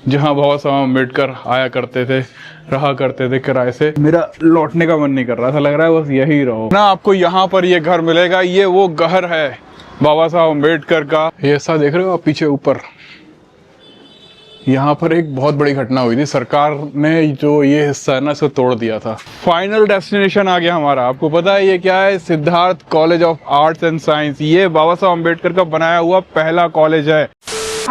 जहाँ बाबा साहब अम्बेडकर आया करते थे, रहा करते थे किराए से। मेरा लौटने का मन नहीं कर रहा था, लग रहा है बस यही रहो ना। आपको यहाँ पर ये घर मिलेगा, ये वो घर है बाबा साहब अम्बेडकर का। ये ऐसा देख रहे हो आप पीछे ऊपर, यहाँ पर एक बहुत बड़ी घटना हुई थी, सरकार ने जो ये हिस्सा है ना इसको तोड़ दिया था। फाइनल डेस्टिनेशन आ गया हमारा। आपको पता है ये क्या है? Siddharth college of arts and science. ये बाबा साहब अम्बेडकर का बनाया हुआ पहला कॉलेज है।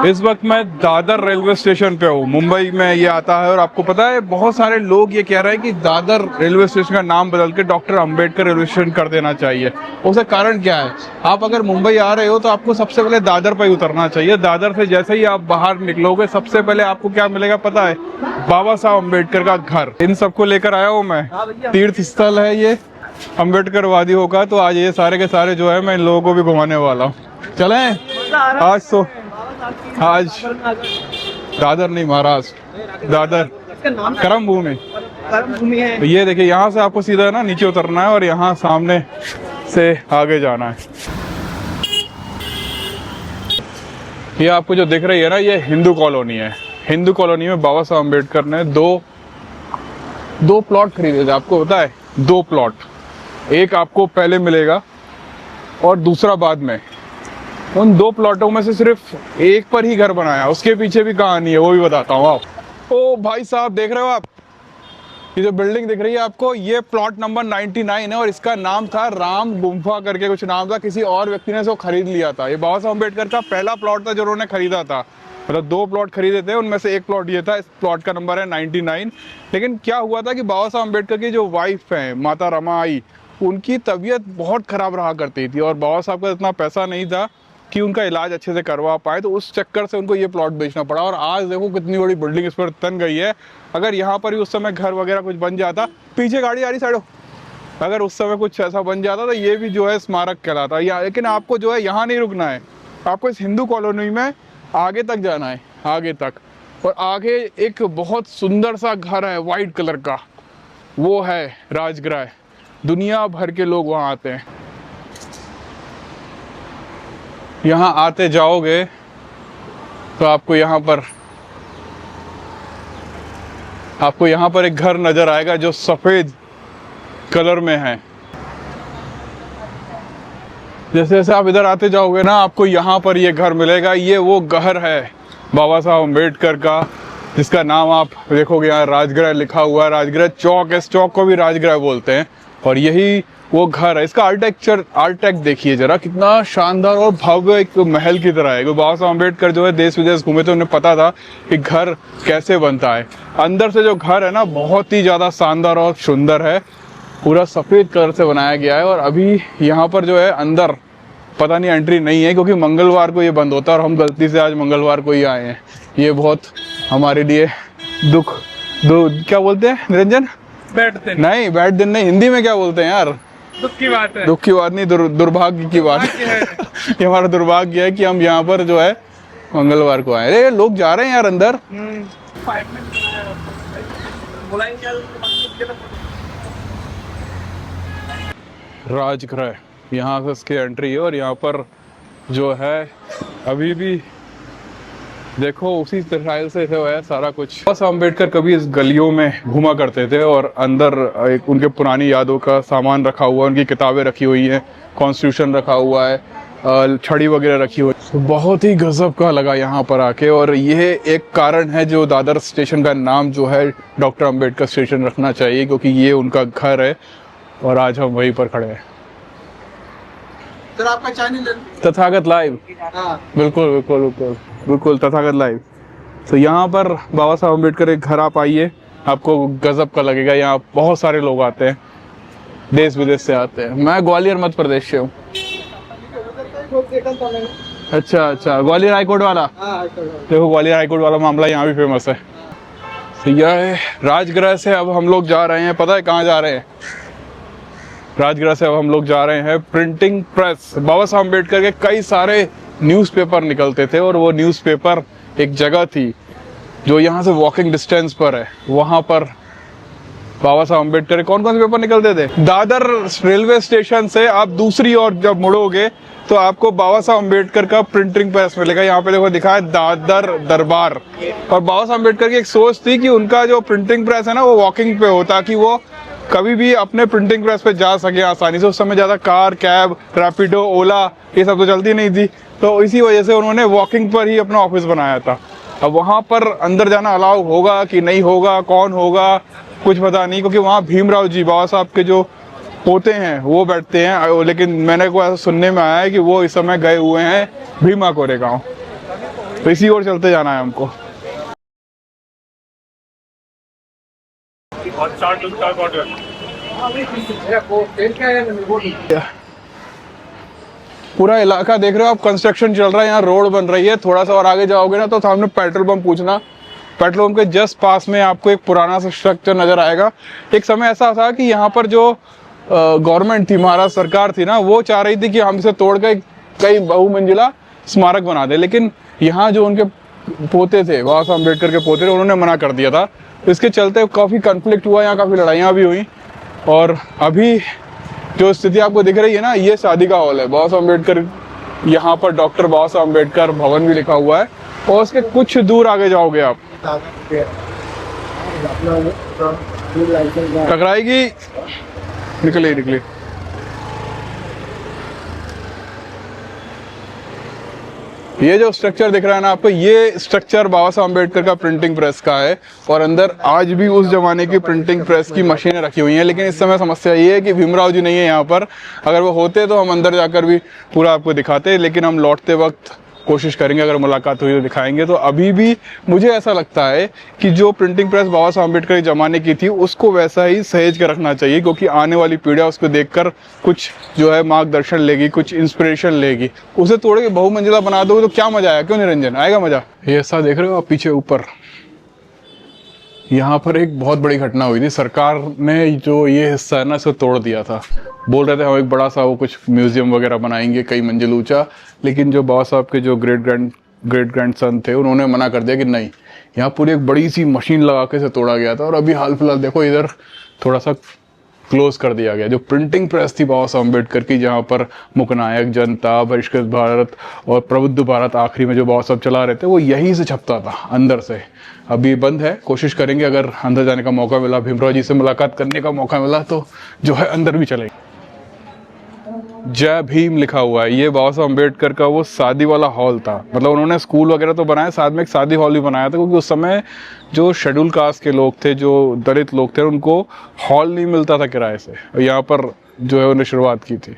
इस वक्त मैं दादर रेलवे स्टेशन पे हूँ, मुंबई में ये आता है। और आपको पता है बहुत सारे लोग ये कह रहे हैं कि दादर रेलवे स्टेशन का नाम बदल के डॉक्टर अंबेडकर रेलवे स्टेशन कर देना चाहिए। उसका कारण क्या है? आप अगर मुंबई आ रहे हो तो आपको सबसे पहले दादर पर ही उतरना चाहिए। दादर से जैसे ही आप बाहर निकलोगे सबसे पहले आपको क्या मिलेगा पता है? बाबा साहब अम्बेडकर का घर। इन सबको लेकर आया हूँ मैं। तीर्थ स्थल है ये अम्बेडकर वादियों का। तो आज ये सारे के सारे जो है मैं इन लोगों को भी घुमाने वाला हूँ। चलें आज दादर नहीं महाराज, दादर करम भूमि है। तो ये देखिए यहाँ से आपको सीधा ना नीचे उतरना है और यहाँ सामने से आगे जाना है। ये आपको जो दिख रही है ना ये हिंदू कॉलोनी है। हिंदू कॉलोनी में बाबा साहब अम्बेडकर ने दो प्लॉट खरीदे थे। आपको पता है? 2 प्लॉट, एक आपको पहले मिलेगा और दूसरा बाद में। उन 2 प्लॉटों में से सिर्फ एक पर ही घर बनाया। उसके पीछे भी कहानी है, वो भी बताता हूँ आप। ओ भाई साहब देख रहे हो आप ये जो बिल्डिंग दिख रही है आपको, ये प्लॉट नंबर 99 है और इसका नाम था राम गुम्फा करके कुछ नाम था। किसी और व्यक्ति ने इसको खरीद लिया था। ये बाबा साहब अम्बेडकर का पहला प्लॉट था जो उन्होंने खरीदा था। मतलब 2 प्लॉट खरीदे थे, उनमें से एक प्लॉट ये था। इस प्लॉट का नंबर है 99। लेकिन क्या हुआ था कि बाबा साहब अम्बेडकर की जो वाइफ है माता रमाई, उनकी तबीयत बहुत खराब रहा करती थी और बाबा साहब का इतना पैसा नहीं था कि उनका इलाज अच्छे से करवा पाए। तो उस चक्कर से उनको ये प्लॉट बेचना पड़ा। और आज देखो कितनी बड़ी बिल्डिंग इस पर तन गई है। अगर यहाँ पर ही उस समय घर वगैरह कुछ बन जाता, पीछे गाड़ी आ रही साइडो, अगर उस समय कुछ ऐसा बन जाता तो ये भी जो है स्मारक कहलाता है। लेकिन आपको जो है यहाँ नहीं रुकना है, आपको इस हिंदू कॉलोनी में आगे तक जाना है, आगे तक। और आगे एक बहुत सुंदर सा घर है वाइट कलर का, वो है राजगृह। दुनिया भर के लोग वहाँ आते हैं। यहाँ आते जाओगे तो आपको यहाँ पर एक घर नजर आएगा जो सफेद कलर में है। जैसे जैसे आप इधर आते जाओगे ना आपको यहाँ पर ये घर मिलेगा। ये वो घर है बाबा साहब अम्बेडकर का, जिसका नाम आप देखोगे यहाँ राजगृह लिखा हुआ है। राजगृह चौक है, इस चौक को भी राजगृह बोलते हैं। और यही वो घर है। इसका आर्किटेक्ट देखिए जरा, कितना शानदार और भव्य एक महल की तरह है। बाबा साहब अम्बेडकर जो है देश विदेश घूमे थे, उन्हें पता था कि घर कैसे बनता है। अंदर से जो घर है ना बहुत ही ज़्यादा शानदार और सुंदर है, पूरा सफ़ेद कलर से बनाया गया है। और अभी यहाँ पर जो है अंदर पता नहीं एंट्री नहीं है, क्योंकि मंगलवार को ये बंद होता है और हम गलती से आज मंगलवार को ही आए हैं। ये बहुत हमारे लिए क्या बोलते हैं निरंजन? बैड दिन नहीं, हिंदी में क्या बोलते हैं यार? दुख की बात है। दुख की बात नहीं, दुर्भाग्य की बात है। ये हमारा दुर्भाग्य है कि हम यहाँ पर जो है मंगलवार को आए। अरे लोग जा रहे हैं यार अंदर। राजगृह, यहाँ से इसकी एंट्री है। और यहाँ पर जो है अभी भी देखो उसी स्टाइल से जो है सारा कुछ। बाबा साहब अम्बेडकर कभी इस गलियों में घूमा करते थे और अंदर एक उनके पुरानी यादों का सामान रखा हुआ है, उनकी किताबें रखी हुई हैं, कॉन्स्टिट्यूशन रखा हुआ है, छड़ी वगैरह रखी हुई है। तो बहुत ही गजब का लगा यहाँ पर आके। और ये एक कारण है जो दादर स्टेशन का नाम जो है डॉक्टर अम्बेडकर स्टेशन रखना चाहिए, क्योंकि ये उनका घर है और आज हम वहीं पर खड़े हैं। सर आपका चैनल तथागत लाइव। बिल्कुल तथागत लाइव। तो यहाँ पर बाबा साहब अम्बेडकर एक घर आप आइए, आपको गजब का लगेगा। यहाँ बहुत सारे लोग आते हैं, देश विदेश से आते हैं। मैं ग्वालियर मध्य प्रदेश से हूँ। अच्छा, ग्वालियर हाईकोर्ट वाला। देखो ग्वालियर हाईकोर्ट वाला मामला यहाँ भी फेमस है। तो यह राजगृह से अब हम लोग जा रहे हैं, पता है कहाँ जा रहे हैं? राजगृह से अब हम लोग जा रहे हैं प्रिंटिंग प्रेस। बाबा साहब अम्बेडकर के कई सारे न्यूज़पेपर निकलते थे और वो न्यूज़पेपर एक जगह थी जो यहाँ से वॉकिंग डिस्टेंस पर है। वहाँ पर बाबा साहब अम्बेडकर के कौन कौन से पेपर निकलते थे। दादर रेलवे स्टेशन से आप दूसरी ओर जब मुड़ोगे तो आपको बाबा साहब अम्बेडकर का प्रिंटिंग प्रेस मिलेगा। यहाँ पे देखो दिखा है दादर दरबार। और बाबा साहब अम्बेडकर की एक सोच थी कि उनका जो प्रिंटिंग प्रेस है ना वो वॉकिंग पे हो, ताकि वो कभी भी अपने प्रिंटिंग प्रेस पे जा सके आसानी से। उस समय ज़्यादा कार, कैब, रैपिडो, ओला ये सब तो चलती नहीं थी, तो इसी वजह से उन्होंने वॉकिंग पर ही अपना ऑफिस बनाया था। अब वहाँ पर अंदर जाना अलाउ होगा कि नहीं होगा, कौन होगा, कुछ पता नहीं, क्योंकि वहाँ भीमराव जी बाबा साहब के जो पोते हैं वो बैठते हैं। लेकिन मैंने को ऐसा सुनने में आया है कि वो इस समय गए हुए हैं भीमा कोरेगांव, तो इसी ओर चलते जाना है हमको। पूरा इलाका देख रहे हो आप, कंस्ट्रक्शन चल रहा है, यहाँ रोड बन रही है। थोड़ा सा और आगे जाओगे ना तो सामने पेट्रोल पंप पूछना, पेट्रोल पंप के जस्ट पास में आपको एक पुराना सा स्ट्रक्चर नजर आएगा। एक समय ऐसा था कि यहाँ पर जो गवर्नमेंट थी, महाराष्ट्र सरकार थी ना, वो चाह रही थी कि हम इसे तोड़ के कई बहुमंजिला स्मारक बना दे, लेकिन यहाँ जो उनके पोते थे, बाबा साहब अम्बेडकर के पोते थे, उन्होंने मना कर दिया था। तो इसके चलते काफ़ी कन्फ्लिक्ट हुआ, यहाँ काफ़ी लड़ाइयाँ भी हुई। और अभी जो स्थिति आपको दिख रही है ना, ये शादी का हॉल है बाबा साहब अम्बेडकर। यहाँ पर डॉक्टर बाबा साहब अम्बेडकर भवन भी लिखा हुआ है। और उसके कुछ दूर आगे जाओगे आप, टकराएगी, निकले। ये जो स्ट्रक्चर दिख रहा है ना आपको, ये स्ट्रक्चर बाबा साहब अम्बेडकर का प्रिंटिंग प्रेस का है। और अंदर आज भी उस जमाने की प्रिंटिंग प्रेस की मशीनें रखी हुई हैं। लेकिन इस समय समस्या ये है कि भीमराव जी नहीं है यहाँ पर। अगर वो होते तो हम अंदर जाकर भी पूरा आपको दिखाते, लेकिन हम लौटते वक्त कोशिश करेंगे, अगर मुलाकात हुई तो दिखाएंगे। तो अभी भी मुझे ऐसा लगता है कि जो प्रिंटिंग प्रेस बाबा साहब अम्बेडकर के ज़माने की थी उसको वैसा ही सहेज कर रखना चाहिए, क्योंकि आने वाली पीढ़ियाँ उसको देखकर कुछ जो है मार्गदर्शन लेगी, कुछ इंस्पिरेशन लेगी। उसे तोड़ के बहुमंजिला बना दोगे तो क्या मजा आएगा, क्यों निरंजन, आएगा मजा। ये ऐसा देख रहे हो आप पीछे ऊपर, यहाँ पर एक बहुत बड़ी घटना हुई थी। सरकार ने जो ये हिस्सा है ना इसको तोड़ दिया था। बोल रहे थे हम एक बड़ा सा वो कुछ म्यूजियम वगैरह बनाएंगे कई मंजिल ऊंचा, लेकिन जो बाबा साहब के जो ग्रेट ग्रैंड सन थे उन्होंने मना कर दिया कि नहीं, यहाँ पूरी एक बड़ी सी मशीन लगा के इसे तोड़ा गया था। और अभी हाल फिलहाल देखो इधर थोड़ा सा क्लोज कर दिया गया। जो प्रिंटिंग प्रेस थी बाबा साहब अम्बेडकर की, जहाँ पर मुकनायक, जनता, बहिष्कृत भारत और प्रबुद्ध भारत आखिरी में जो बाबा साहब चला रहे थे, वो यहीं से छपता था अंदर से। अभी बंद है, कोशिश करेंगे अगर अंदर जाने का मौका मिला, भीमराव जी से मुलाकात करने का मौका मिला तो जो है अंदर भी चलेंगे। जय भीम लिखा हुआ है। ये बाबा साहब अम्बेडकर का वो शादी वाला हॉल था। मतलब उन्होंने स्कूल वगैरह तो बनाया, साथ में एक शादी हॉल भी बनाया था, क्योंकि उस समय जो शेड्यूल कास्ट के लोग थे, जो दलित लोग थे, उनको हॉल नहीं मिलता था किराए से। और यहाँ पर जो है उन्हें शुरुआत की थी।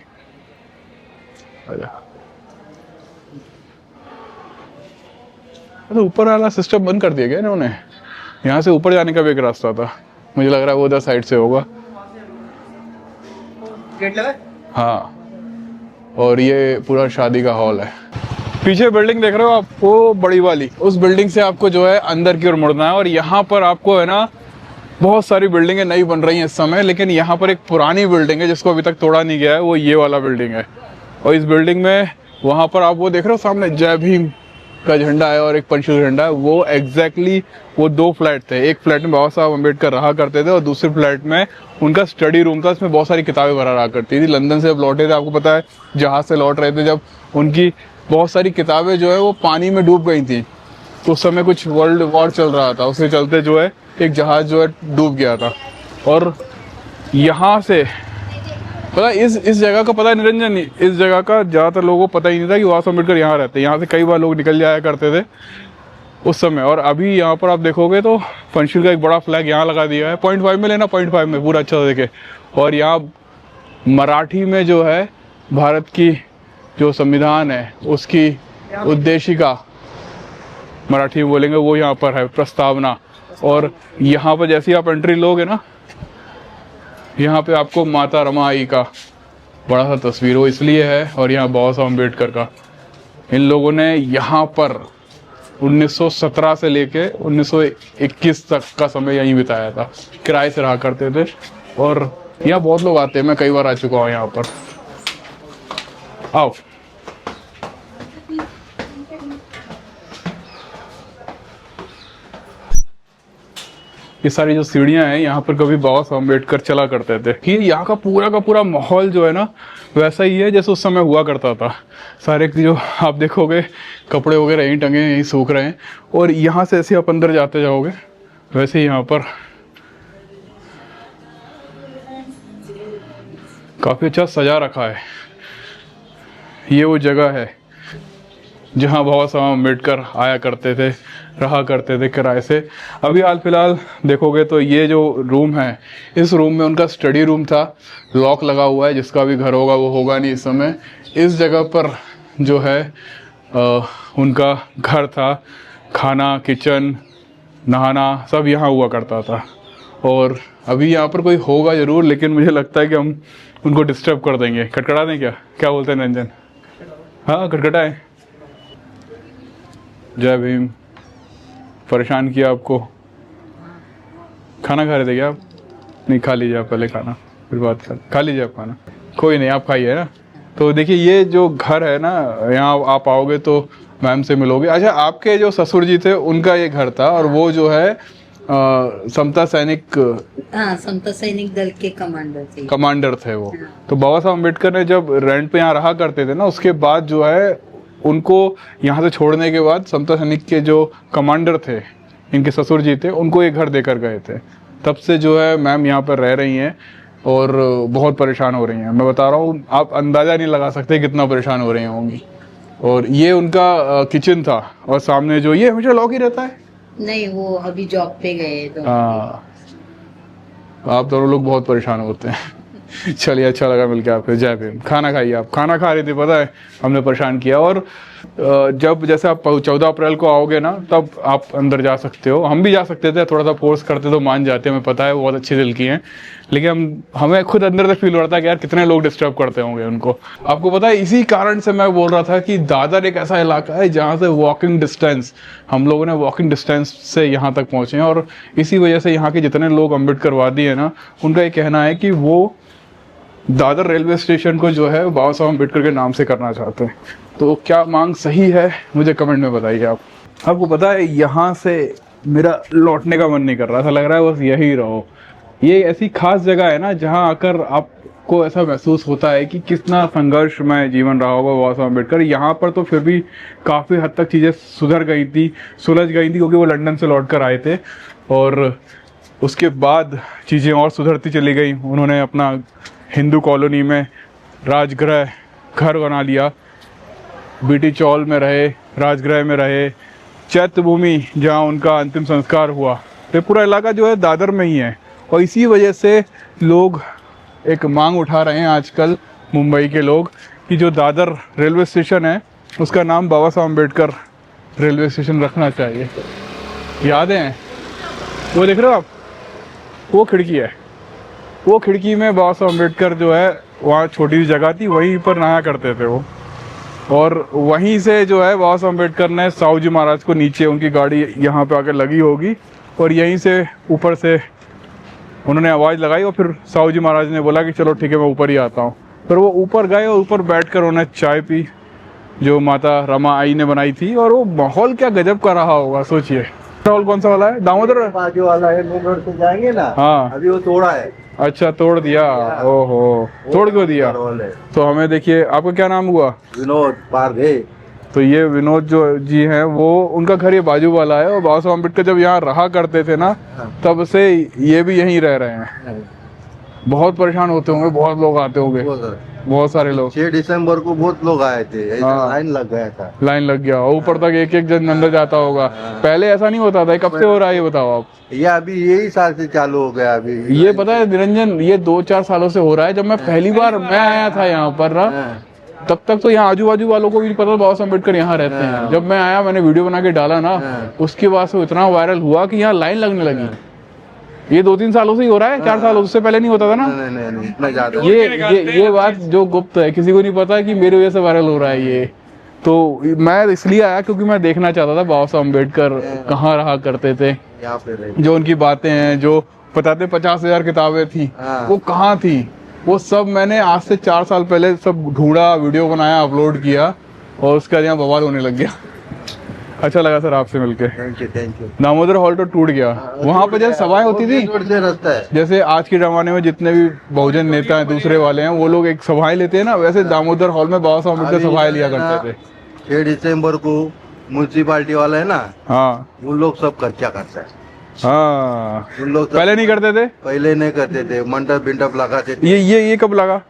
तो ऊपर वाला सिस्टम बंद कर दिया गया इन्होंने। यहाँ से ऊपर जाने का भी एक रास्ता था, मुझे लग रहा है वो उधर साइड से होगा। हाँ, और ये पूरा शादी का हॉल है। पीछे बिल्डिंग देख रहे हो आप, वो बड़ी वाली, उस बिल्डिंग से आपको जो है अंदर की ओर मुड़ना है। और यहाँ पर आपको है ना बहुत सारी बिल्डिंगें नई बन रही हैं इस समय, लेकिन यहाँ पर एक पुरानी बिल्डिंग है जिसको अभी तक तोड़ा नहीं गया है, वो ये वाला बिल्डिंग है। और इस बिल्डिंग में वहाँ पर आप वो देख रहे हो सामने जय भीम का झंडा है और एक पंचशील झंडा है। वो एग्जैक्टली वो दो फ्लैट थे। एक फ्लैट में बाबा साहब अम्बेडकर रहा करते थे और दूसरे फ्लैट में उनका स्टडी रूम था, उसमें बहुत सारी किताबें भरा रहा करती थी। लंदन से जब लौटे थे, आपको पता है जहाज से लौट रहे थे, जब उनकी बहुत सारी किताबें जो है वो पानी में डूब गई थी। तो उस समय कुछ वर्ल्ड वॉर चल रहा था, उसके चलते जो है एक जहाज जो है डूब गया था। और यहाँ से पता इस जगह का पता है निरंजन, इस जगह का ज़्यादातर लोगों को पता ही नहीं था कि बाबा साहब अम्बेडकर यहाँ रहते। यहाँ से कई बार लोग निकल जाया करते थे उस समय। और अभी यहाँ पर आप देखोगे तो पंचशील का एक बड़ा फ्लैग यहाँ लगा दिया है। 0.5 में लेना, 0.5 में पूरा अच्छा देखे। और यहाँ मराठी में जो है भारत की जो संविधान है उसकी उद्देशिका मराठी में बोलेंगे, वो यहाँ पर है, प्रस्तावना। और यहाँ पर जैसे ही आप एंट्री लोगे ना, यहाँ पे आपको माता रमाई का बड़ा सा तस्वीर वो इसलिए है, और यहाँ बाबा साहब अम्बेडकर का। इन लोगों ने यहाँ पर 1917 से लेके 1921 तक का समय यहीं बिताया था, किराए से रहा करते थे। और यहाँ बहुत लोग आते हैं, मैं कई बार आ चुका हूँ यहाँ पर। आओ, ये सारी जो सीढ़ियां हैं यहाँ पर कभी बाबा साहब अम्बेडकर चला करते थे। कि यहाँ का पूरा माहौल जो है ना वैसा ही है जैसे उस समय हुआ करता था। सारे जो आप देखोगे कपड़े वगैरह यहीं टंगे हैं, यहीं सूख रहे हैं, और यहाँ से ऐसे आप अंदर जाते जाओगे वैसे ही यहाँ पर काफ़ी अच्छा सजा रखा है। ये वो जगह है जहाँ बाबा साहब अम्बेडकर आया करते थे, रहा करते थे किराए से। अभी हाल फिलहाल देखोगे तो ये जो रूम है, इस रूम में उनका स्टडी रूम था, लॉक लगा हुआ है। जिसका भी घर होगा वो होगा नहीं इस समय। इस जगह पर जो है उनका घर था, खाना, किचन, नहाना सब यहाँ हुआ करता था। और अभी यहाँ पर कोई होगा ज़रूर, लेकिन मुझे लगता है कि हम उनको डिस्टर्ब कर देंगे। खटखटा दें क्या? क्या बोलते हैं रंजन? हाँ खटखटाए। जय भीम। परेशान किया आपको? खाना खा रहे थे क्या आप? नहीं, खा लीजिए आप पहले खाना, फिर बात कर। खा लीजिए आप खाना, कोई नहीं, आप खाइए ना। तो देखिए ये जो घर है ना, यहाँ आप आओगे तो मैम से मिलोगे। अच्छा, आपके जो ससुर जी थे उनका ये घर था, और वो जो है समता सैनिक, हाँ, समता सैनिक दल के कमांडर थे वो। तो बाबा साहब अम्बेडकर ने जब रेंट पे यहाँ रहा करते थे ना, उसके बाद जो है उनको यहाँ से छोड़ने के बाद समता सैनिक के जो कमांडर थे, इनके ससुर जी थे, उनको ये घर देकर गए थे। तब से जो है मैम यहाँ पर रह रही हैं और बहुत परेशान हो रही हैं। मैं बता रहा हूँ, आप अंदाज़ा नहीं लगा सकते कितना परेशान हो रही होंगी। और ये उनका किचन था, और सामने जो ये हमेशा लॉक ही रहता है। नहीं, वो अभी जॉब पे गए तो। हाँ, आप दोनों लोग बहुत परेशान होते हैं। चलिए, अच्छा लगा मिलके आपसे। जय भीम। खाना खाइए आप। खाना खा रही थी, पता है, हमने परेशान किया। और जब जैसे आप 14 अप्रैल को आओगे ना, तब आप अंदर जा सकते हो। हम भी जा सकते थे, थोड़ा सा फोर्स करते तो मान जाते, हमें पता है वो बहुत अच्छे दिल की हैं, लेकिन हमें खुद अंदर से फील हो रहा था कि यार कितने लोग डिस्टर्ब करते होंगे उनको। आपको पता है, इसी कारण से मैं बोल रहा था कि दादर एक ऐसा इलाका है जहाँ से वॉकिंग डिस्टेंस, हम लोगों ने वॉकिंग डिस्टेंस से यहाँ तक पहुँचे हैं। और इसी वजह से यहाँ के जितने लोग अम्बेडकरवादी है ना, उनका ये कहना है कि वो दादर रेलवे स्टेशन को जो है बाबा साहब अम्बेडकर के नाम से करना चाहते हैं। तो क्या मांग सही है, मुझे कमेंट में बताइए आप। आपको पता है, यहाँ से मेरा लौटने का मन नहीं कर रहा, ऐसा लग रहा है बस यही रहो। ये ऐसी खास जगह है ना जहाँ आकर आपको ऐसा महसूस होता है कि कितना संघर्षमय जीवन रहा होगा बाबा साहब अम्बेडकर। यहाँ पर तो फिर भी काफ़ी हद तक चीज़ें सुलझ गई थी, क्योंकि वो लंदन से लौट कर आए थे, और उसके बाद चीज़ें और सुधरती चली गई। उन्होंने अपना हिंदू कॉलोनी में राजगृह घर बना लिया, बीटी चौल में रहे, राजगृह में रहे, चैत्य भूमि जहाँ उनका अंतिम संस्कार हुआ। तो पूरा इलाका जो है दादर में ही है। और इसी वजह से लोग एक मांग उठा रहे हैं आजकल, मुंबई के लोग, कि जो दादर रेलवे स्टेशन है उसका नाम बाबा साहब अम्बेडकर रेलवे स्टेशन रखना चाहिए। याद है वो, देख रहे हो आप, वो खिड़की है, वो खिड़की में बाबा साहब अम्बेडकर जो है, वहाँ छोटी सी जगह थी, वहीं पर नहाया करते थे वो। और वहीं से जो है बाबा साहब अम्बेडकर ने साहू जी महाराज को, नीचे उनकी गाड़ी यहाँ पे आकर लगी होगी, और यहीं से ऊपर से उन्होंने आवाज़ लगाई, और फिर साहू जी महाराज ने बोला कि चलो ठीक है मैं ऊपर ही आता हूँ। फिर वो ऊपर गए और ऊपर बैठकर उन्होंने चाय पी, जो माता रमा आई ने बनाई थी। और वो माहौल क्या गजब का रहा होगा, सोचिए। माहौल कौन सा वाला है? दामोदर बाजू वाला है, मेन रोड से जाएंगे ना। हाँ, अभी वो तोड़ा है। अच्छा, तोड़ दिया। ओहो, तोड़ क्यों दिया? तो हमें देखिए, आपका क्या नाम हुआ? विनोद पारघे। तो ये विनोद जो जी हैं, वो उनका घर ये बाजू वाला है। और बाबा साहब अम्बेडकर जब यहाँ रहा करते थे ना, तब से ये भी यहीं रह रहे हैं। बहुत परेशान होते होंगे, बहुत लोग आते होंगे, बहुत सारे लोग। 6 दिसंबर को बहुत लोग आए थे, ऐसा हाँ। लाइन लग गया था। लाइन लग गया, ऊपर तक एक एक जन अंदर जाता होगा। पहले ऐसा नहीं होता था। कब से हो रहा है ये बताओ आप? ये अभी यही साल से चालू हो गया। अभी ये पता है निरंजन, ये 2-4 सालों से हो रहा है। जब मैं पहली बार मैं आया था यहाँ पर ना, तब तक तो यहाँ आजू बाजू वालों को भी पता बाबा साहब अम्बेडकर यहाँ रहते हैं। जब मैं आया, मैंने वीडियो बना के डाला ना, उसके बाद से इतना वायरल हुआ कि यहाँ लाइन लगने लगी। ये 2-3 सालों से ही हो रहा है, 4 साल, उससे पहले नहीं होता था ना। नहीं, इतना ज्यादा। ये बात जो गुप्त है, किसी को नहीं पता कि मेरी वजह से वायरल हो रहा है ये। तो मैं इसलिए आया क्योंकि मैं देखना चाहता था बाबा साहब अम्बेडकर कहाँ रहा करते थे, यहाँ पे जो उनकी बातें हैं, जो बताते 50,000 किताबें थी, वो कहाँ थी। वो सब मैंने आज से 4 साल पहले सब ढूंढा, वीडियो बनाया, अपलोड किया, और उसका यहाँ बवाल होने लग गया। अच्छा लगा सर आपसे मिलके। Thank you. दामोदर हॉल तो टूट गया, वहाँ पर जैसे सभाएं होती थी, रोड से रास्ता है। जैसे आज के जमाने में जितने भी बहुजन नेता हैं दूसरे वाले हैं वो लोग एक सभाएं लेते हैं ना, वैसे दामोदर हॉल में बाबा साहब अम्बेडकर सभाएं लिया करते थे। 6 दिसंबर को म्यूनसिपालिटी वाला है ना, हाँ उन लोग सब खर्चा करता है। हाँ, उन लोग सब पहले नहीं करते थे। पहले नहीं करते थे, मंडप बिंडप लगाते थे। ये कब लगा?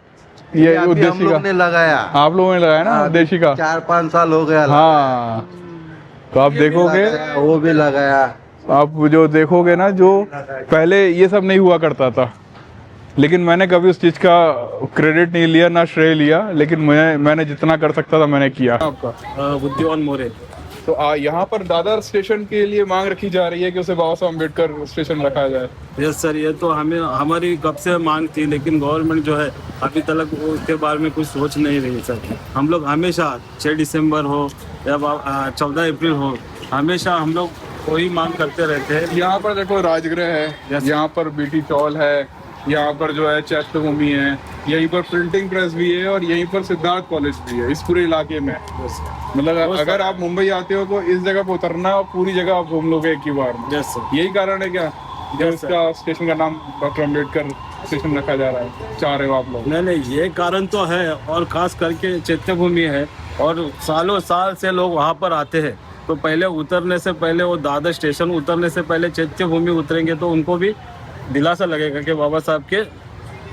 ये अभी हम उद्देश्य लोग का ने लगाया। आप लोगों ने लगाया ना, उद्देश्य का। 4-5 साल हो गया। हाँ, तो आप देखोगे, लगाया, वो भी लगाया। आप जो देखोगे ना, जो पहले ये सब नहीं हुआ करता था, लेकिन मैंने कभी उस चीज़ का क्रेडिट नहीं लिया ना श्रेय लिया, लेकिन मैंने जितना कर सकता था मैंने किया। आपका बुद्धिमान मोरे। तो यहाँ पर दादर स्टेशन के लिए मांग रखी जा रही है कि उसे बाबा साहब अम्बेडकर स्टेशन रखा जाए। यस सर, ये तो हमारी कब से मांग थी, लेकिन गवर्नमेंट जो है अभी तक उसके बारे में कुछ सोच नहीं रही सर। हम लोग हमेशा 6 दिसंबर हो या 14 अप्रैल हो, हमेशा हम लोग वही मांग करते रहते हैं। यहाँ पर देखो राजगृह है, Yes. यहाँ पर बीटी चौल है, यहाँ पर जो है चैत्यभूमि है, यहीं पर प्रिंटिंग प्रेस भी है और यहीं पर सिद्धार्थ कॉलेज भी है इस पूरे इलाके में। मतलब अगर आप मुंबई आते हो तो इस जगह पर उतरना और पूरी जगह आप घूम लोगे एक ही बार में। Yes sir. यही कारण है क्या जब इसका स्टेशन का नाम डॉक्टर अम्बेडकर स्टेशन रखा जा रहा है, चाह रहे हो आप लोग? नहीं, ये कारण तो है, और खास करके चैत्यभूमि है और सालों साल से लोग वहाँ पर आते हैं। तो पहले उतरने से पहले, वो दादर स्टेशन उतरने से पहले चैत्यभूमि उतरेंगे तो उनको भी दिलासा लगेगा कि बाबा साहब के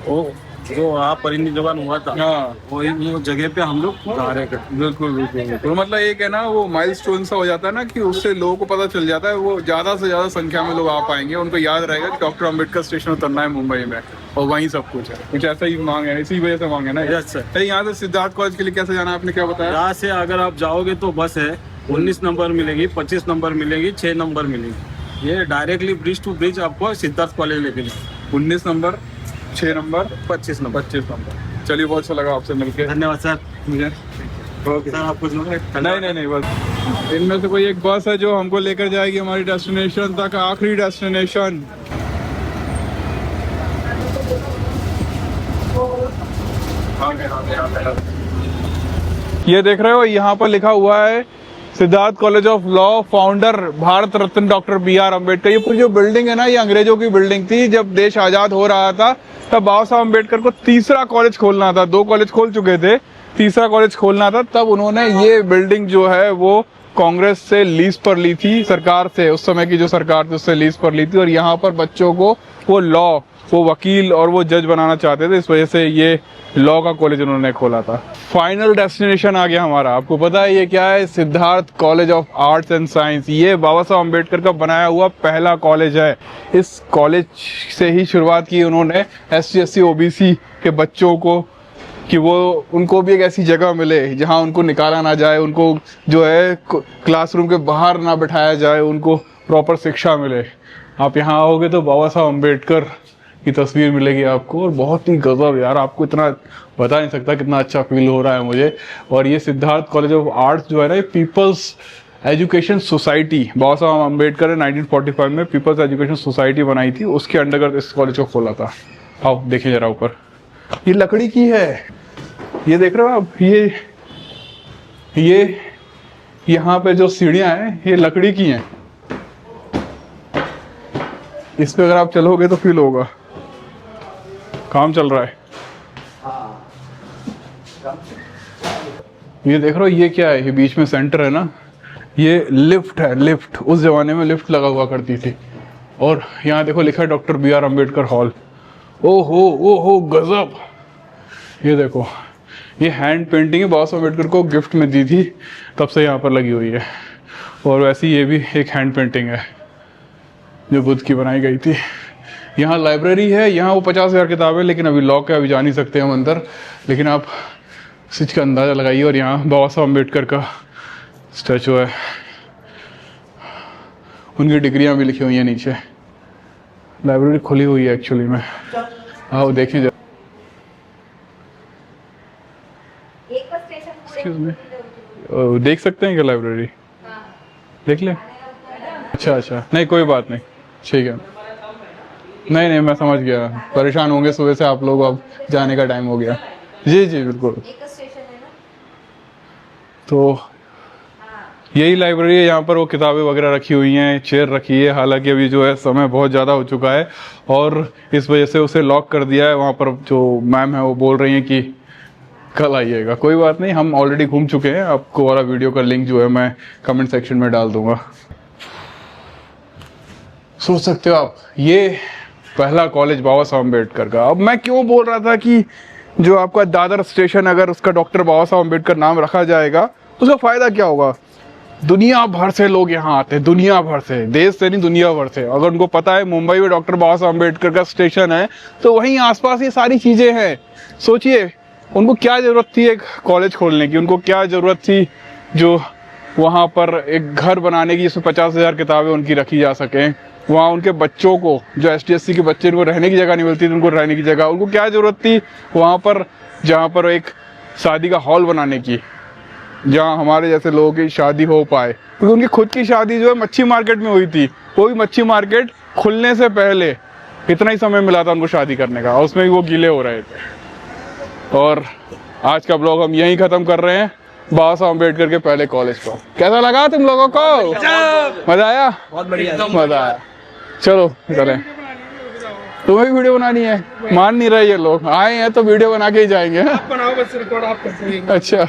वो जो वहाँ परिनिर्वाण हुआ था, हाँ, वो जगह पे हम लोग कार्य करते। बिल्कुल बिल्कुल। तो मतलब एक है ना, वो माइलस्टोन सा हो जाता है ना कि उससे लोगों को पता चल जाता है, वो ज्यादा से ज्यादा संख्या में लोग आ पाएंगे, उनको याद रहेगा कि डॉक्टर अम्बेडकर स्टेशन उतरना है मुंबई में और वहीं सब कुछ है। कुछ ऐसा ही मांग है, इसी वजह से मांग है ना। Yes sir. यहाँ से सिद्धार्थ कॉलेज के लिए कैसे जाना है, आपने क्या बताया? यहाँ से अगर आप जाओगे तो बस है, 19 नंबर मिलेगी, 25 नंबर मिलेगी, 6 नंबर मिलेगी। ये डायरेक्टली ब्रिज टू ब्रिज आपको सिद्धार्थ कॉलेज लेके 19 नंबर, 6 नंबर, 25 नंबर। 25 नंबर। चलिए, बहुत अच्छा लगा आपसे मिलके। धन्यवाद सर। मुझे सर आप कुछ नहीं, बस इनमें से कोई एक बस है जो हमको लेकर जाएगी हमारी डेस्टिनेशन तक, आखिरी डेस्टिनेशन। ये देख रहे हो, यहाँ पर लिखा हुआ है Siddharth college of law, founder Bharat Ratna doctor BR Ambedkar. ये पूरी जो बिल्डिंग है ना, ये अंग्रेजों की बिल्डिंग थी। जब देश आजाद हो रहा था तब बाबा साहब अम्बेडकर को तीसरा कॉलेज खोलना था, 2 कॉलेज खोल चुके थे, तीसरा कॉलेज खोलना था। तब उन्होंने ये बिल्डिंग जो है वो कांग्रेस से लीज पर ली थी, सरकार से, उस समय की जो सरकार थी उससे लीज पर ली थी। और यहाँ पर बच्चों को वो लॉ, वो वकील और वो जज बनाना चाहते थे, इस वजह से ये लॉ का कॉलेज उन्होंने खोला था। फाइनल डेस्टिनेशन आ गया हमारा। आपको पता है ये क्या है? Siddharth college of arts and science. ये बाबा साहब अम्बेडकर का बनाया हुआ पहला कॉलेज है। इस कॉलेज से ही शुरुआत की उन्होंने SC SC OBC के बच्चों को, कि वो उनको भी एक ऐसी जगह मिले जहां उनको निकाला ना जाए, उनको जो है क्लासरूम के बाहर ना बिठाया जाए, उनको प्रॉपर शिक्षा मिले। आप यहाँ आओगे तो बाबा साहब अम्बेडकर की तस्वीर मिलेगी आपको, और बहुत ही गजब यार, आपको इतना बता नहीं सकता कितना अच्छा फील हो रहा है मुझे। और ये सिद्धार्थ कॉलेज ऑफ आर्ट्स जो है ना, ये पीपल्स एजुकेशन सोसाइटी, बाबा साहब अम्बेडकर ने 1945 में पीपल्स एजुकेशन सोसाइटी बनाई थी, उसके अंडरगत इस कॉलेज को खोला था। आओ देखिए जरा ऊपर, ये लकड़ी की है, ये देख रहे हो आप? ये यहाँ पे जो सीढ़ियाँ हैं ये लकड़ी की हैं। इस पे अगर आप चलोगे तो फील होगा, काम चल रहा है। ये देख रहे हो, ये क्या है? ये बीच में सेंटर है ना, ये लिफ्ट है। लिफ्ट, उस जमाने में लिफ्ट लगा हुआ करती थी। और यहाँ देखो लिखा है डॉक्टर BR अम्बेडकर हॉल। ओहो गजब। ये देखो, ये हैंड पेंटिंग है, बाबा साहब अम्बेडकर को गिफ्ट में दी थी, तब से यहाँ पर लगी हुई है। और वैसे ये भी एक हैंड पेंटिंग है जो बुद्ध की बनाई गई थी। यहाँ लाइब्रेरी है, यहाँ वो 50,000 किताबें, लेकिन अभी लॉक है, अभी जा नहीं सकते हम अंदर, लेकिन आप इस चीज़ का अंदाज़ा लगाइए। और यहाँ बाबा साहब अम्बेडकर का स्टैचू है, उनकी डिग्रियाँ भी लिखी हुई हैं नीचे। लाइब्रेरी खुली हुई है एक्चुअली में, आओ देखें जरा। एक्सक्यूज मी, देख सकते हैं क्या लाइब्रेरी? देख लें? अच्छा, नहीं कोई बात नहीं, ठीक है। नहीं मैं समझ गया, परेशान होंगे सुबह से आप लोग, अब जाने का टाइम हो गया। जी बिल्कुल। एक स्टेशन है ना, तो यही लाइब्रेरी है, यहाँ पर वो किताबें वगैरह रखी हुई हैं, चेयर रखी है। हालांकि अभी जो है समय बहुत ज़्यादा हो चुका है और इस वजह से उसे लॉक कर दिया है। वहाँ पर जो मैम है वो बोल रही हैं कि कल आइएगा। कोई बात नहीं, हम ऑलरेडी घूम चुके हैं। आपको वाला वीडियो का लिंक जो है मैं कमेंट सेक्शन में डाल दूंगा। सोच सकते हो आप, ये पहला कॉलेज बाबा साहब अम्बेडकर का। अब मैं क्यों बोल रहा था कि जो आपका दादर स्टेशन, अगर उसका डॉक्टर बाबा साहब अम्बेडकर नाम रखा जाएगा तो उसका फायदा क्या होगा। दुनिया भर से लोग यहाँ आते हैं, दुनिया भर से, देश से नहीं दुनिया भर से। अगर उनको पता है मुंबई में डॉक्टर बाबा साहब अम्बेडकर का स्टेशन है तो वहीं आसपास ये सारी चीजें हैं। सोचिए उनको क्या जरूरत थी एक कॉलेज खोलने की, उनको क्या जरूरत थी जो वहाँ पर एक घर बनाने की जिसमें 50,000 किताबें उनकी रखी जा सकें। वहाँ उनके बच्चों को, जो ST/SC के बच्चे, उनको रहने की जगह नहीं मिलती थी, उनको रहने की जगह, उनको क्या जरूरत थी वहाँ पर जहाँ पर एक शादी का हॉल बनाने की, जहाँ हमारे जैसे लोगों की शादी हो पाए। क्योंकि उनकी खुद की शादी जो है मच्छी मार्केट में हुई थी, वो भी मच्छी मार्केट खुलने से पहले इतना ही समय मिला था उनको शादी करने का, उसमें भी वो गीले हो रहे थे। और आज का ब्लॉग हम यहीं ख़त्म कर रहे हैं, बाबा साहब अम्बेडकर के पहले कॉलेज पर। कैसा लगा तुम लोगों को? मज़ा आया? बहुत बढ़िया, मज़ा आया। चलो चलें। तुम्हें भी वीडियो बनानी है? मान नहीं रहे ये लोग, आए हैं तो वीडियो बना के ही जाएंगे। बनाओ बस, रिकॉर्ड आप करते हैं। अच्छा।